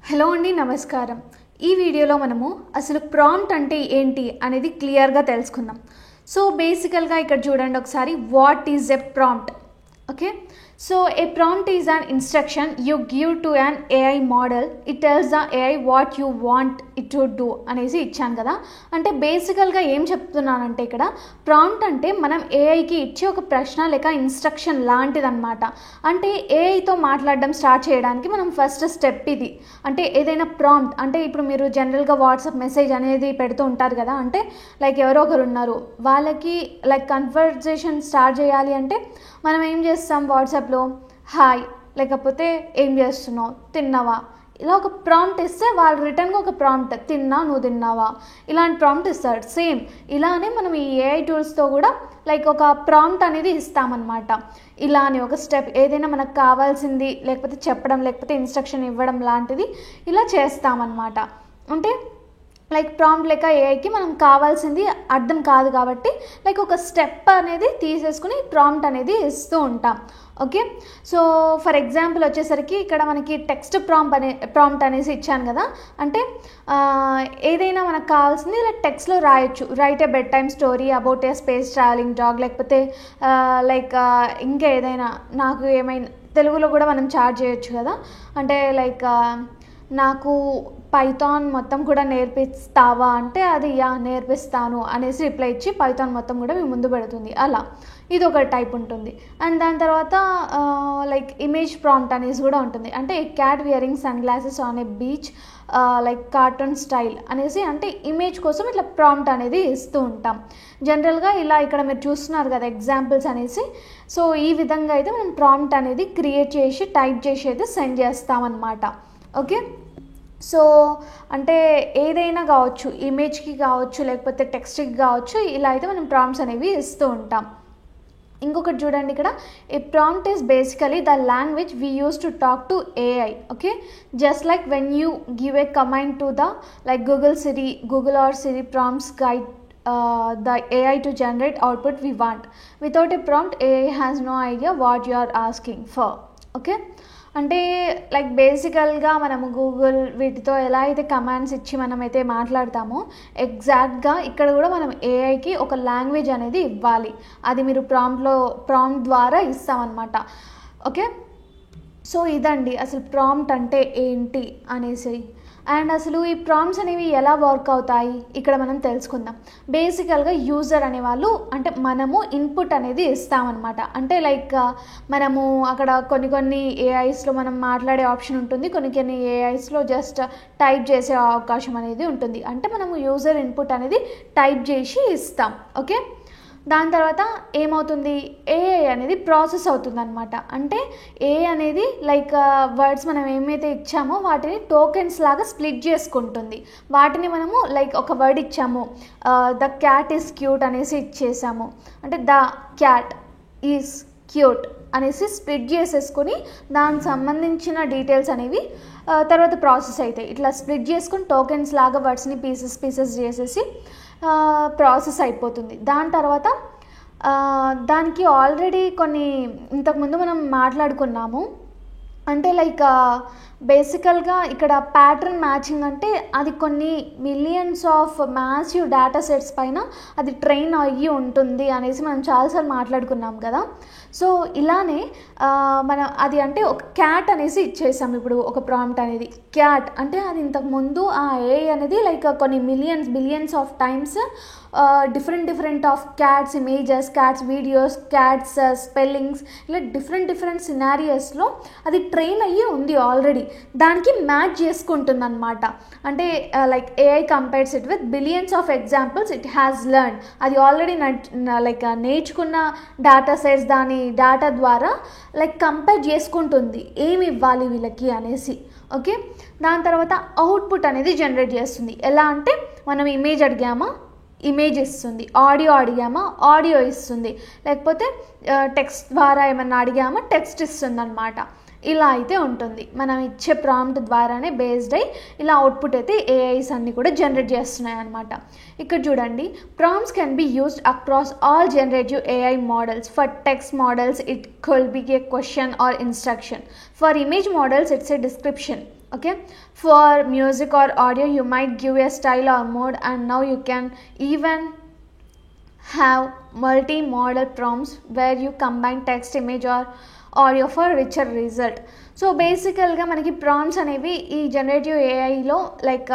Hello అండి, నమస్కారం. ఈ వీడియోలో మనము అసలు ప్రాంప్ట్ అంటే ఏంటి అనేది క్లియర్గా తెలుసుకుందాం. సో బేసికల్గా ఇక్కడ చూడండి ఒకసారి, what is a prompt? Okay, so a prompt is an instruction you give to an AI model. It tells the AI what you want it to do అనేసి ఇచ్చాను కదా. అంటే బేసికల్గా ఏం చెప్తున్నానంటే ఇక్కడ ప్రాంప్ట్ అంటే మనం ఏఐకి ఇచ్చే ఒక ప్రశ్న లేక ఇన్స్ట్రక్షన్ లాంటిదన్నమాట. అంటే ఏఐతో మాట్లాడడం స్టార్ట్ చేయడానికి మనం ఫస్ట్ స్టెప్ ఇది. అంటే ఏదైనా ప్రాంప్ట్ అంటే ఇప్పుడు మీరు జనరల్గా వాట్సాప్ మెసేజ్ అనేది పెడుతూ ఉంటారు కదా. అంటే లైక్ ఎవరో ఒకరు ఉన్నారు, వాళ్ళకి లైక్ కన్వర్జేషన్ స్టార్ట్ చేయాలి అంటే మనం ఏం చేస్తాం, వాట్సాప్లో హాయ్ లేకపోతే ఏం చేస్తున్నావు, తిన్నావా, ఇలా ఒక ప్రాంప్ట్ ఇస్తే వాళ్ళు రిటర్న్గా ఒక ప్రాంప్ట్, తిన్నా, నువ్వు తిన్నావా, ఇలాంటి ప్రాంప్ట్ ఇస్తారు. సేమ్ ఇలానే మనం ఈ ఏఐ టూల్స్తో కూడా లైక్ ఒక ప్రాంప్ట్ అనేది ఇస్తామన్నమాట. ఇలానే ఒక స్టెప్ ఏదైనా మనకు కావాల్సింది లేకపోతే చెప్పడం లేకపోతే ఇన్స్ట్రక్షన్ ఇవ్వడం లాంటిది ఇలా చేస్తామన్నమాట. అంటే లైక్ ప్రాంప్ట్ లెక్క ఏఐకి మనం కావాల్సింది అర్థం కాదు కాబట్టి లైక్ ఒక స్టెప్ అనేది తీసేసుకుని ప్రాంప్ట్ అనేది ఇస్తూ ఉంటాం. ఓకే, సో ఫర్ ఎగ్జాంపుల్ వచ్చేసరికి ఇక్కడ మనకి టెక్స్ట్ ప్రాంప్ట్ అనేసి ఇచ్చాను కదా. అంటే ఏదైనా మనకు కావాల్సింది ఇలా టెక్స్ట్లో రాయొచ్చు. Right A bed time story about a space travelling dog, లేకపోతే లైక్ ఇంకా ఏదైనా నాకు ఏమైనా తెలుగులో కూడా మనం చాట్ చేయొచ్చు కదా. అంటే లైక్ నాకు పైథాన్ మొత్తం కూడా నేర్పిస్తావా అంటే అది యా నేర్పిస్తాను అనేసి రిప్లై ఇచ్చి పైథాన్ మొత్తం కూడా మీ ముందు పెడుతుంది. అలా ఇది ఒక టైప్ ఉంటుంది. అండ్ దాని తర్వాత లైక్ ఇమేజ్ ప్రాంప్ట్ అనేసి కూడా ఉంటుంది. అంటే a cat wearing sunglasses on a beach like cartoon style అనేసి, అంటే ఇమేజ్ కోసం ఇట్లా ప్రాంప్ట్ అనేది ఇస్తూ ఉంటాం. జనరల్గా ఇలా ఇక్కడ మీరు చూస్తున్నారు కదా ఎగ్జాంపుల్స్ అనేసి. సో ఈ విధంగా అయితే మనం ప్రాంప్ట్ అనేది క్రియేట్ చేసి టైప్ చేసి అయితే సెండ్ చేస్తామన్నమాట. ఓకే, సో అంటే ఏదైనా కావచ్చు, ఇమేజ్కి కావచ్చు లేకపోతే టెక్స్ట్కి కావచ్చు, ఇలా అయితే మనం ప్రాంప్ట్స్ అనేవి ఇస్తూ ఉంటాం. ఇంకొకటి చూడండి ఇక్కడ, ఏ prompt is basically the language we use to talk to AI. Okay, just like when you give a command to the like Google or Siri prompts guide the AI to generate output we want. Without a prompt, AI has no idea what you are asking for. Okay, అంటే like బేసికల్గా మనము Google వీటితో ఎలా అయితే commands ఇచ్చి మనమైతే మాట్లాడతామో ఎగ్జాక్ట్గా ఇక్కడ కూడా మనం ఏఐకి ఒక లాంగ్వేజ్ అనేది ఇవ్వాలి. అది మీరు ప్రాంప్ట్ ద్వారా ఇస్తామన్నమాట. ఓకే, సో ఇదండి అసలు ప్రాంప్ట్ అంటే ఏంటి అనేసి. అండ్ అసలు ఈ ప్రాంప్ట్స్ అనేవి ఎలా వర్క్ అవుతాయి ఇక్కడ మనం తెలుసుకుందాం. బేసికల్గా యూజర్ అనేవాళ్ళు అంటే మనము ఇన్పుట్ అనేది ఇస్తామన్నమాట. అంటే లైక్ మనము అక్కడ కొన్ని ఏఐస్లో మనం మాట్లాడే ఆప్షన్ ఉంటుంది, కొన్ని ఏఐస్లో జస్ట్ టైప్ చేసే అవకాశం అనేది ఉంటుంది. అంటే మనము యూజర్ ఇన్పుట్ అనేది టైప్ చేసి ఇస్తాం. ఓకే, దాని తర్వాత ఏమవుతుంది, ఏఐ అనేది ప్రాసెస్ అవుతుంది అనమాట. అంటే ఏఐ అనేది లైక్ వర్డ్స్ మనం ఏమైతే ఇచ్చామో వాటిని టోకెన్స్ లాగా స్ప్లిట్ చేసుకుంటుంది. వాటిని మనము లైక్ ఒక వర్డ్ ఇచ్చాము, ద క్యాట్ ఈజ్ క్యూట్ అనేసి ఇచ్చేసాము, అంటే ద క్యాట్ ఈజ్ క్యూట్ అనేసి స్ప్లిట్ చేసేసుకొని దానికి సంబంధించిన డీటెయిల్స్ అనేవి తర్వాత ప్రాసెస్ అవుతాయి. ఇట్లా స్ప్లిట్ చేసుకుని టోకెన్స్ లాగా వర్డ్స్ని పీసెస్ చేసేసి ప్రాసెస్ అయిపోతుంది. దాని తర్వాత దానికి ఆల్రెడీ ఇంతకుముందు మనం మాట్లాడుకున్నాము. అంటే లైక్ బేసికల్గా ఇక్కడ ప్యాటర్న్ మ్యాచింగ్ అంటే అది కొన్ని millions of massive data sets పైన అది ట్రైన్ అయ్యి ఉంటుంది అనేసి మనం చాలాసార్లు మాట్లాడుకున్నాం కదా. సో ఇలానే మనం అది అంటే ఒక క్యాట్ అనేసి ఇచ్చేసాం. ఇప్పుడు ఒక ప్రాంప్ట్ అనేది క్యాట్ అంటే అది ఇంతకుముందు ఆ ఏఐ అనేది లైక్ కొన్ని billions of times different of cats images, cats videos, cats spellings, ఇలా డిఫరెంట్ సినారియోస్లో అది ట్రైన్ అయ్యి ఉంది ఆల్రెడీ. దానికి మ్యాచ్ చేసుకుంటుంది అనమాట. అంటే like AI compares it with billions of examples it has learn. అది ఆల్రెడీ లైక్ నేర్చుకున్న డేటా సెట్స్ దాని డేటా ద్వారా లైక్ కంపేర్ చేసుకుంటుంది ఏమి ఇవ్వాలి వీళ్ళకి అనేసి. ఓకే, దాని తర్వాత అవుట్పుట్ అనేది జనరేట్ చేస్తుంది. ఎలా అంటే మనం ఇమేజ్ అడిగామా, ఇమేజ్ ఇస్తుంది, ఆడియో అడిగామా, ఆడియో ఇస్తుంది, లేకపోతే టెక్స్ట్ ద్వారా ఏమన్నా అడిగామా, టెక్స్ట్ ఇస్తుంది అనమాట. ఇలా అయితే ఉంటుంది. మనం ఇచ్చే ప్రాంప్ట్ ద్వారానే బేస్డ్ అయ్యి ఇలా అవుట్పుట్ అయితే ఏఐస్ అన్ని కూడా జనరేట్ చేస్తున్నాయి అనమాట. ఇక్కడ చూడండి, prompts can be used across all generative AI models. For text models it could be a question or instruction. For image models it's a description. Okay, for music or audio you might give a style or mode, and now you can even have multi-modal prompts where you combine text, image or audio for richer result. So బేసికల్గా మనకి prompts అనేవి ఈ generative ఏఐలో like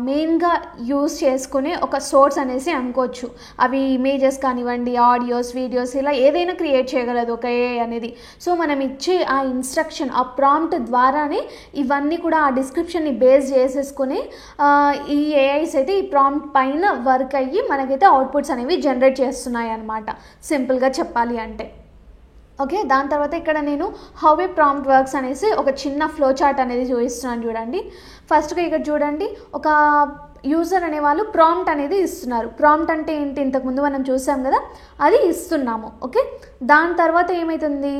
మెయిన్గా use చేసుకునే ఒక source అనేసి అనుకోవచ్చు. అవి ఇమేజెస్ కానివ్వండి, ఆడియోస్, వీడియోస్, ఇలా ఏదైనా క్రియేట్ చేయగలదు ఒక ఏఐ అనేది. సో మనం ఇచ్చే ఆ ఇన్స్ట్రక్షన్, ఆ ప్రాంప్ట్ ద్వారానే ఇవన్నీ కూడా ఆ డిస్క్రిప్షన్ని బేస్ చేసేసుకుని ఈ ఏఐస్ అయితే ఈ ప్రాంప్ట్ పైన వర్క్ అయ్యి మనకైతే అవుట్పుట్స్ అనేవి జనరేట్ చేస్తున్నాయి అన్నమాట, సింపుల్గా చెప్పాలి అంటే. ఓకే, దాని తర్వాత ఇక్కడ నేను హౌ ఏ ప్రాంప్ట్ వర్క్స్ అనేసి ఒక చిన్న ఫ్లో చార్ట్ అనేది చూపిస్తున్నాను చూడండి. ఫస్ట్గా ఇక్కడ చూడండి, ఒక యూజర్ అనేవాళ్ళు ప్రాంప్ట్ అనేది ఇస్తున్నారు. ప్రాంప్ట్ అంటే ఏంటి, ఇంతకుముందు మనం చూసాం కదా, అది ఇస్తున్నాము. ఓకే, దాని తర్వాత ఏమవుతుంది,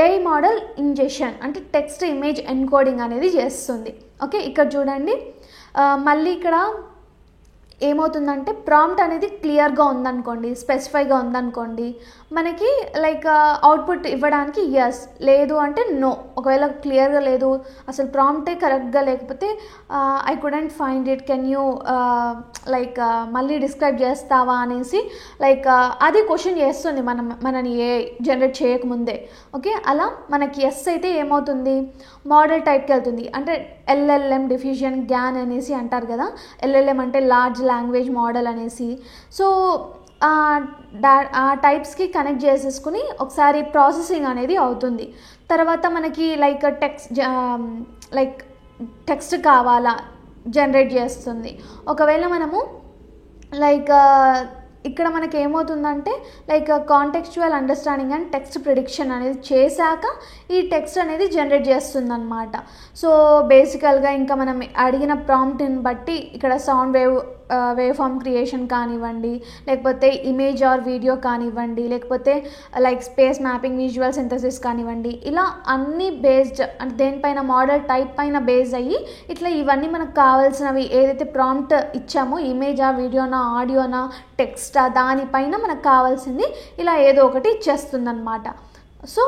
ఏఐ మోడల్ ఇంజెక్షన్ అంటే టెక్స్ట్ ఇమేజ్ ఎన్కోడింగ్ అనేది చేస్తుంది. ఓకే, ఇక్కడ చూడండి, మళ్ళీ ఇక్కడ ఏమవుతుందంటే ప్రాంప్ట్ అనేది క్లియర్గా ఉందనుకోండి, స్పెసిఫైగా ఉందనుకోండి, మనకి లైక్ అవుట్పుట్ ఇవ్వడానికి ఎస్, లేదు అంటే నో. ఒకవేళ క్లియర్గా లేదు, అసలు ప్రాంప్టే కరెక్ట్గా లేకపోతే I couldn't find it, can you like మళ్ళీ డిస్క్రైబ్ చేస్తావా అనేసి లైక్ అది క్వశ్చన్ చేస్తుంది మనని ఏ జనరేట్ చేయకముందే. ఓకే, అలా మనకి ఎస్ అయితే ఏమవుతుంది, మోడల్ టైప్కి వెళ్తుంది. అంటే ఎల్ఎల్ఎం, డిఫ్యూజన్, గ్యాన్ అనేసి అంటారు కదా. ఎల్ఎల్ఎం అంటే లార్జ్ లాంగ్వేజ్ మోడల్ అనేసి. సో ఆ టైప్స్కి కనెక్ట్ చేసేసుకుని ఒకసారి ప్రాసెసింగ్ అనేది అవుతుంది. తర్వాత మనకి టెక్స్ట్ కావాలా జనరేట్ చేస్తుంది. ఒకవేళ మనము ఇక్కడ మనకి ఏమవుతుందంటే contextual understanding and text prediction అనేది చేశాక ఈ టెక్స్ట్ అనేది జనరేట్ చేస్తుందన్నమాట. సో బేసికల్గా ఇంకా మనం అడిగిన ప్రాంప్ట్ని బట్టి ఇక్కడ సౌండ్ వేవ్ ఫామ్ క్రియేషన్ కానివ్వండి, లేకపోతే ఇమేజ్ ఆర్ వీడియో కానివ్వండి, లేకపోతే స్పేస్ మ్యాపింగ్, విజువల్ సింథసిస్ కానివ్వండి, ఇలా అన్నీ బేస్డ్ అంటే దేనిపైన, మోడల్ టైప్ పైన బేస్ అయ్యి ఇట్లా ఇవన్నీ మనకు కావాల్సినవి ఏదైతే ప్రాంప్ట్ ఇచ్చామో, ఇమేజా, వీడియోనా, ఆడియోనా, టెక్స్టా, దానిపైన మనకు కావాల్సింది ఇలా ఏదో ఒకటి ఇచ్చేస్తుందన్నమాట. సో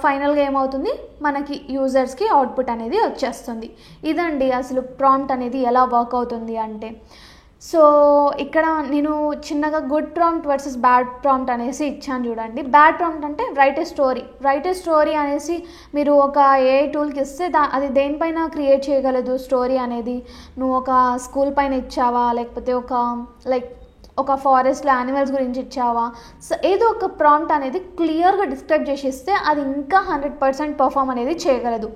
ఫైనల్గా ఏమవుతుంది, మనకి యూజర్స్కి అవుట్పుట్ అనేది వచ్చేస్తుంది. ఇదండి అసలు ప్రాంప్ట్ అనేది ఎలా వర్క్ అవుతుంది అంటే. సో ఇక్కడ నేను చిన్నగా good prompt versus bad prompt అనేసి ఇచ్చాను చూడండి. బ్యాడ్ ప్రాంప్ట్ అంటే రైట్ ఏ స్టోరీ అనేసి మీరు ఒక ఏఐ టూల్కి ఇస్తే అది దేనిపైన క్రియేట్ చేయగలదు స్టోరీ అనేది. నువ్వు ఒక స్కూల్ పైన ఇచ్చావా, లేకపోతే ఒక ఫారెస్ట్లో యానిమల్స్ గురించి ఇచ్చావా, సో ఏదో ఒక ప్రాంప్ట్ అనేది క్లియర్గా డిస్క్రైబ్ చేసి ఇస్తే అది ఇంకా 100% పర్ఫామ్ అనేది చేయగలదు.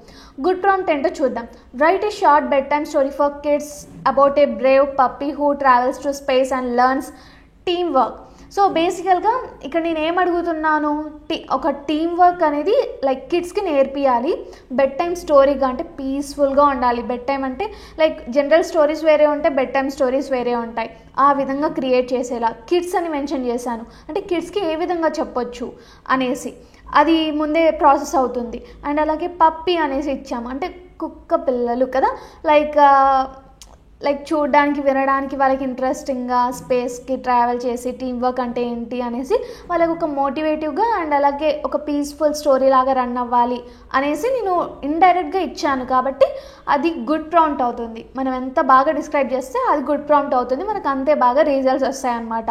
గుడ్ ప్రాంప్ట్ ఏంటో చూద్దాం. Right A short bed time story for kids about a Brave puppy who travels to space and learns team work. So బేసికల్గా ఇక్కడ నేను ఏం అడుగుతున్నాను, ఒక టీమ్ వర్క్ అనేది కిడ్స్కి నేర్పియాలి. బెడ్ టైమ్ స్టోరీగా అంటే పీస్ఫుల్గా ఉండాలి. బెడ్ టైమ్ అంటే జనరల్ స్టోరీస్ వేరే ఉంటాయి, బెడ్ టైమ్ స్టోరీస్ వేరే ఉంటాయి. ఆ విధంగా క్రియేట్ చేసేలా కిడ్స్ అని మెన్షన్ చేశాను. అంటే కిడ్స్కి ఏ విధంగా చెప్పొచ్చు అనేసి అది ముందే ప్రాసెస్ అవుతుంది. అండ్ అలాగే పప్పీ అనేసి ఇచ్చాము అంటే కుక్క పిల్లలు కదా, చూడడానికి, వినడానికి వాళ్ళకి ఇంట్రెస్టింగ్గా స్పేస్కి ట్రావెల్ చేసి టీమ్ వర్క్ అంటే ఏంటి అనేసి వాళ్ళకి ఒక మోటివేటివ్గా అండ్ అలాగే ఒక పీస్ఫుల్ స్టోరీ లాగా రన్ అవ్వాలి అనేసి నేను ఇండైరెక్ట్గా ఇచ్చాను. కాబట్టి అది గుడ్ ప్రాంప్ట్ అవుతుంది. మనం ఎంత బాగా డిస్క్రైబ్ చేస్తే అది గుడ్ ప్రాంప్ట్ అవుతుంది, మనకు అంతే బాగా రిజల్ట్స్ వస్తాయన్నమాట.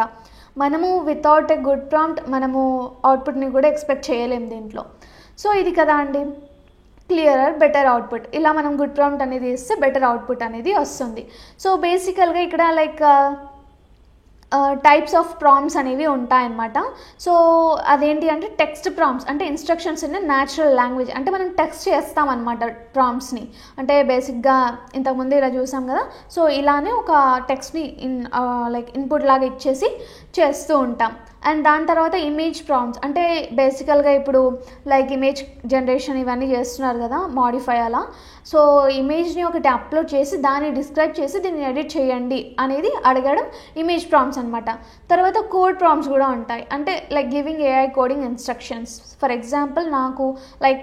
మనము వితౌట్ ఏ గుడ్ ప్రాంప్ట్ మనము అవుట్పుట్ని కూడా ఎక్స్పెక్ట్ చేయలేము దీంట్లో. సో ఇది కదా అండి, క్లియరర్ బెటర్ అవుట్పుట్. ఇలా మనం గుడ్ ప్రాంప్ట్ అనేది ఇస్తే బెటర్ అవుట్పుట్ అనేది వస్తుంది. సో బేసికల్గా ఇక్కడ టైప్స్ ఆఫ్ ప్రాంప్ట్స్ అనేవి ఉంటాయన్నమాట. సో అదేంటి అంటే టెక్స్ట్ ప్రాంప్ట్స్ అంటే ఇన్స్ట్రక్షన్స్ ఇన్ న్యాచురల్ లాంగ్వేజ్, అంటే మనం టెక్స్ట్ చేస్తామన్నమాట ప్రాంప్ట్స్ని. అంటే బేసిక్గా ఇంతకుముందు ఇలా చూసాం కదా, సో ఇలానే ఒక టెక్స్ట్ని ఇన్పుట్ లాగా ఇచ్చేసి చేస్తూ ఉంటాం. అండ్ దాని తర్వాత ఇమేజ్ ప్రాంప్ట్స్ అంటే బేసికల్గా ఇప్పుడు ఇమేజ్ జనరేషన్ ఇవన్నీ చేస్తున్నారు కదా, మాడిఫై అలా. సో ఇమేజ్ని ఒకటి అప్లోడ్ చేసి దాన్ని డిస్క్రైబ్ చేసి దీన్ని ఎడిట్ చేయండి అనేది అడగడం ఇమేజ్ ప్రాంప్ట్స్ అనమాట. తర్వాత కోడ్ ప్రాంప్ట్స్ కూడా ఉంటాయి. అంటే giving AI coding instructions. For example నాకు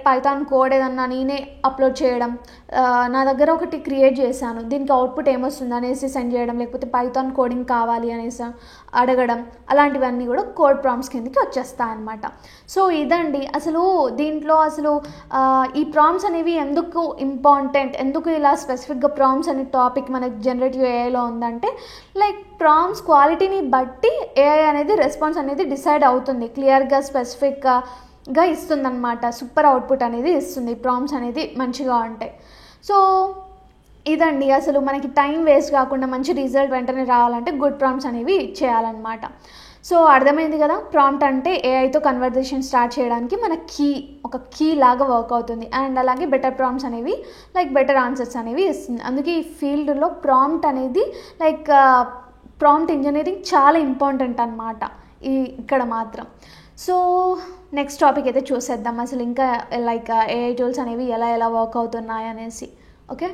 పైథాన్ కోడ్ ఏదన్నా నేనే అప్లోడ్ చేయడం, నా దగ్గర ఒకటి క్రియేట్ చేశాను, దీనికి అవుట్పుట్ ఏమొస్తుంది అనేసి సెండ్ చేయడం, లేకపోతే పైథాన్ కోడింగ్ కావాలి అనేసి అడగడం, అలాంటివన్నీ కూడా కోడ్ ప్రాంప్ట్స్ కిందకి వచ్చేస్తాయి అన్నమాట. సో ఇదండి అసలు దీంట్లో ఈ ప్రాంప్ట్స్ అనేవి ఎందుకు ఇంపార్టెంట్ ఇంపార్టెంట్, ఎందుకు ఇలా స్పెసిఫిక్గా ప్రాంప్ట్స్ అనే టాపిక్ మనకి జనరేటివ్ ఏఐలో ఉందంటే లైక్ ప్రాంప్ట్స్ క్వాలిటీని బట్టి ఏఐ అనేది రెస్పాన్స్ అనేది డిసైడ్ అవుతుంది, క్లియర్గా స్పెసిఫిక్గా ఇస్తుందన్నమాట, సూపర్ అవుట్పుట్ అనేది ఇస్తుంది ప్రాంప్ట్స్ అనేది మంచిగా ఉంటాయి. సో ఇదండి అసలు మనకి టైం వేస్ట్ కాకుండా మంచి రిజల్ట్ వెంటనే రావాలంటే గుడ్ ప్రాంప్ట్స్ అనేవి ఇచ్చేయాలన్నమాట. సో అర్థమైంది కదా, ప్రాంప్ట్ అంటే ఏఐతో కన్వర్జేషన్ స్టార్ట్ చేయడానికి మన ఒక కీ లాగా వర్క్ అవుతుంది. అండ్ అలాగే బెటర్ ప్రాంప్ట్స్ అనేవి లైక్ బెటర్ ఆన్సర్స్ అనేవి ఇస్తుంది. అందుకే ఈ ఫీల్డ్లో ప్రాంప్ట్ అనేది లైక్ ప్రాంప్ట్ ఇంజనీరింగ్ చాలా ఇంపార్టెంట్ అనమాట ఇక్కడ మాత్రం. సో నెక్స్ట్ టాపిక్ అయితే చూసేద్దాం అసలు ఇంకా లైక్ ఏఐ టూల్స్ అనేవి ఎలా వర్క్ అవుతున్నాయి అనేసి. ఓకే.